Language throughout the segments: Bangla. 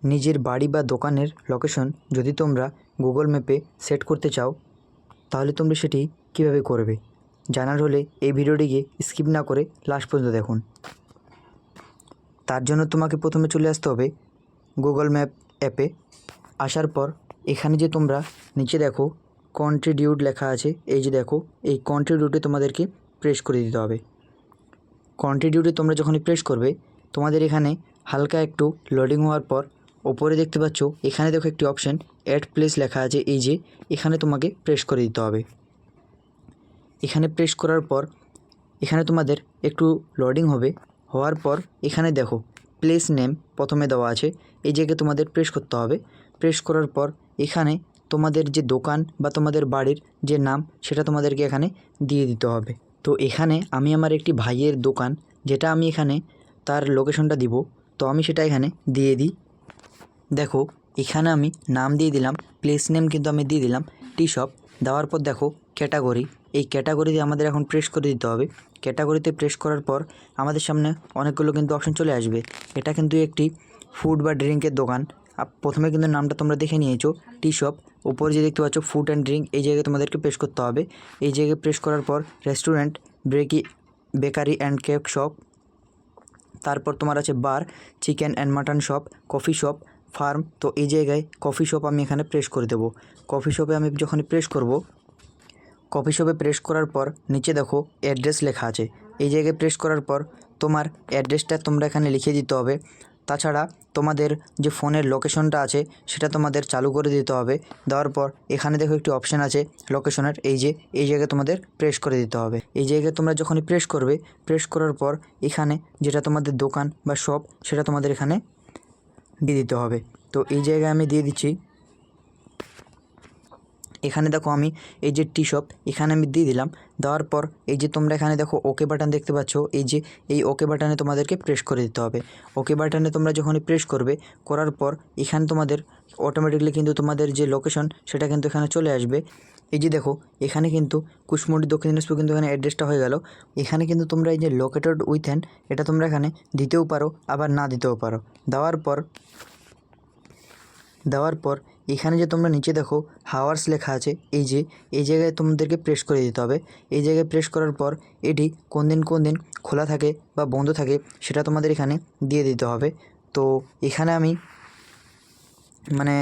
নিজের বাড়ি বা দোকানের লোকেশন যদি তোমরা গুগল ম্যাপে সেট করতে চাও তাহলে তোমরা সেটি কীভাবে করবে জানার হলে এই ভিডিওটিকে স্কিপ না করে লাস্ট পর্যন্ত দেখুন। তার জন্য তোমাকে প্রথমে চলে আসতে হবে গুগল ম্যাপ অ্যাপে। আসার পর এখানে যে তোমরা নিচে দেখো কন্ট্রিবিউট লেখা আছে, এই যে দেখো এই কন্ট্রিবিউটে তোমাদেরকে প্রেস করে দিতে হবে। কন্ট্রিবিউটে তোমরা যখনই প্রেস করবে তোমাদের এখানে হালকা একটু লোডিং হওয়ার পর ওপরে দেখতে পাচ্ছ এখানে দেখো একটি অপশান অ্যাড প্লেস লেখা আছে, এই যে এখানে তোমাকে প্রেস করে দিতে হবে। এখানে প্রেস করার পর এখানে তোমাদের একটু লোডিং হবে, হওয়ার পর এখানে দেখো প্লেস নেম প্রথমে দেওয়া আছে, এই জায়গায় তোমাদের প্রেস করতে হবে। প্রেস করার পর এখানে তোমাদের যে দোকান বা তোমাদের বাড়ির যে নাম সেটা তোমাদেরকে এখানে দিয়ে দিতে হবে। তো এখানে আমি আমার একটি ভাইয়ের দোকান যেটা আমি এখানে তার লোকেশনটা দিব, তো আমি সেটা এখানে দিয়ে দিই। দেখো এখানে আমি নাম দিয়ে দিলাম, প্লেস নেম কিন্তু আমি দিয়ে দিলাম টি শপ। দেওয়ার পর দেখো ক্যাটাগরি, এই ক্যাটাগরিতে আমাদের এখন প্রেস করে দিতে হবে। ক্যাটাগরিতে প্রেস করার পর আমাদের সামনে অনেকগুলো কিন্তু অপশন চলে আসবে। এটা কিন্তু একটি ফুড বা ড্রিঙ্কের দোকান। প্রথমে কিন্তু নামটা তোমরা দেখে নিয়েছো টি শপ, উপরে যে দেখতে পাচ্ছ ফুড অ্যান্ড ড্রিঙ্ক, এই জায়গায় তোমাদেরকে প্রেস করতে হবে। এই জায়গায় প্রেস করার পর restaurant, bakery and cake shop, তারপর তোমার আছে bar, chicken and mutton shop, coffee shop, farm. তো এই জায়গায় কফি শপ আমি এখানে প্রেস করে দেবো। কফি শপে আমি যখন প্রেস করব, কফি শপে প্রেস করার পর নিচে দেখো অ্যাড্রেস লেখা আছে, এই জায়গায় প্রেস করার পর তোমার অ্যাড্রেসটা তোমরা এখানে লিখে দিতে হবে। তাছাড়া তোমাদের যে ফোনের লোকেশনটা আছে সেটা তোমাদের চালু করে দিতে হবে। দেওয়ার পর এখানে দেখো একটি অপশান আছে লোকেশনের, এই জায়গায় তোমাদের প্রেস করে দিতে হবে। এই জায়গায় তোমরা যখনই প্রেস করবে, প্রেস করার পর এখানে যেটা তোমাদের দোকান বা শপ সেটা তোমাদের এখানে দিয়ে দিতে হবে। তো এই জায়গায় আমি দিয়ে দিচ্ছি। এখানে দেখো আমি এই যে টি শপ এখানে আমি দিয়ে দিলাম। দেওয়ার পর এই যে তোমরা এখানে দেখো ওকে বাটন দেখতে পাচ্ছ, এই যে এই ওকে বাটনে তোমাদেরকে প্রেস করে দিতে হবে। ওকে বাটনে তোমরা যখনই প্রেস করবে, করার পর এখানে তোমাদের অটোমেটিকলি কিন্তু তোমাদের যে লোকেশন সেটা কিন্তু এখানে চলে আসবে। এই যে দেখো এখানে কিন্তু কুশমুন্ডি দক্ষিণ দিনাজপুর কিন্তু এখানে অ্যাড্রেসটা হয়ে গেল। এখানে কিন্তু তোমরা এই যে লোকেটেড উইথ হ্যান্ড এটা তোমরা এখানে দিতেও পারো আবার না দিতেও পারো। দেওয়ার পর এখানে যে তোমরা নিচে দেখো হাওয়ার্স লেখা আছে, এই জায়গায় তোমাদেরকে প্রেস করে দিতে হবে। এই জায়গায় প্রেস করার পর এটি কোন দিন খোলা থাকে বা বন্ধ থাকে সেটা তোমাদের এখানে দিয়ে দিতে হবে। তো এখানে আমি মানে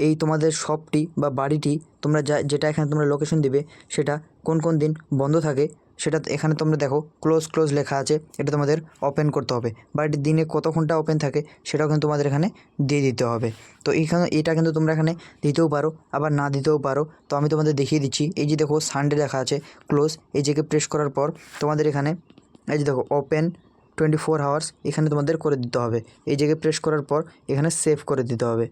এই তোমাদের শপটি বা বাড়িটি তোমরা যেটা এখানে তোমরা লোকেশন দিবে সেটা কোন দিন বন্ধ থাকে সেটা এখানে তোমরা দেখো ক্লোজ লেখা আছে, এটা তোমাদের ওপেন করতে হবে। বা এটি দিনে কত ঘন্টা ওপেন থাকে সেটাও কিন্তু তোমাদের এখানে দিয়ে দিতে হবে। তো এটা কিন্তু তোমরা এখানে দিতেও পারো আবার না দিতেও পারো। তো আমি তোমাদের দেখিয়ে দিচ্ছি। এই যে দেখো সানডে লেখা আছে ক্লোজ, এই জায়গায় প্রেস করার পর তোমাদের এখানে এই যে দেখো ওপেন 24 আওয়ার্স এখানে তোমাদের করে দিতে হবে। এই জায়গায় প্রেস করার পর এখানে সেভ করে দিতে হবে,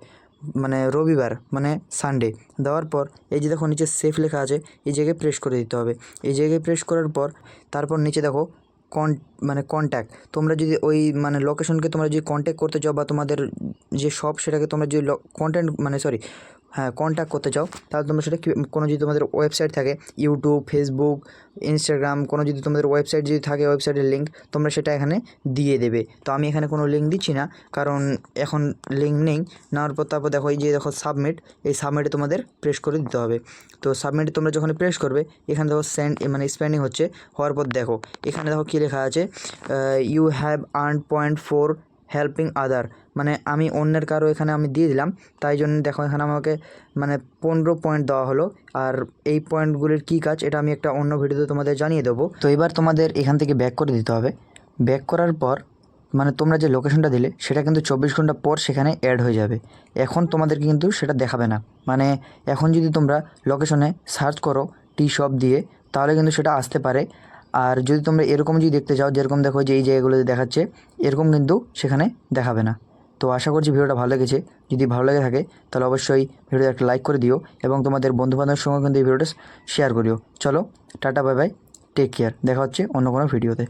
মানে রবিবার মানে সানডে। দেওয়ার পর এই যে দেখো নিচে সেফ লেখা আছে, এই জায়গায় প্রেস করে দিতে হবে। এই জায়গায় প্রেস করার পর তারপর নিচে দেখো কন্ট্যাক্ট, তোমরা যদি ওই লোকেশনকে তোমরা যদি কন্ট্যাক্ট করতে চাও বা তোমাদের যে শপ সেটাকে তোমরা যদি কন্ট্যাক্ট করতে চাও তাহলে তোমরা সেটা কোনো যদি তোমাদের ওয়েবসাইট থাকে ইউটিউব, ফেসবুক, ইনস্টাগ্রাম, কোনো যদি তোমাদের ওয়েবসাইট যদি থাকে ওয়েবসাইটের লিঙ্ক তোমরা সেটা এখানে দিয়ে দেবে। তো আমি এখানে কোনো লিঙ্ক দিচ্ছি না কারণ এখন লিঙ্ক নেই। নেওয়ার পর তারপর দেখো এই যে দেখো সাবমিট, এই সাবমিটে তোমাদের প্রেস করে দিতে হবে। তো সাবমিটে তোমরা যখন প্রেস করবে এখানে দেখো সেন্ড স্পেন্ডিং হওয়ার পর দেখো এখানে দেখো কী লেখা আছে, ইউ হ্যাভ আর্নড 0.4 হেল্পিং আদার, মানে আমি অন্যের কারো এখানে আমি দিয়ে দিলাম, তাই জন্য দেখো এখানে আমাকে 15 পয়েন্ট দেওয়া হলো। আর এই পয়েন্টগুলির কী কাজ এটা আমি একটা অন্য ভিডিওতে তোমাদের জানিয়ে দেবো। তো এবার তোমাদের এখান থেকে ব্যাক করে দিতে হবে। ব্যাক করার পর তোমরা যে লোকেশনটা দিলে সেটা কিন্তু 24 ঘন্টা পর সেখানে অ্যাড হয়ে যাবে। এখন তোমাদেরকে কিন্তু সেটা দেখাবে না। এখন যদি তোমরা লোকেশনে সার্চ করো টি শপ দিয়ে তাহলে কিন্তু সেটা আসতে পারে। আর যদি তোমরা এরকম যদি দেখতে চাও যেরকম দেখো যে এই জায়গাগুলোতে দেখাচ্ছে এরকম কিন্তু সেখানে দেখাবে না। তো আশা করছি ভিডিওটা ভালো লেগেছে। যদি ভালো লেগে থাকে তাহলে অবশ্যই ভিডিওতে একটা লাইক করে দিও এবং তোমাদের বন্ধুবান্ধবের সঙ্গে কিন্তু এই ভিডিওটা শেয়ার করিও। চলো tata, bye bye, take care, দেখা হচ্ছে অন্য কোনো ভিডিওতে।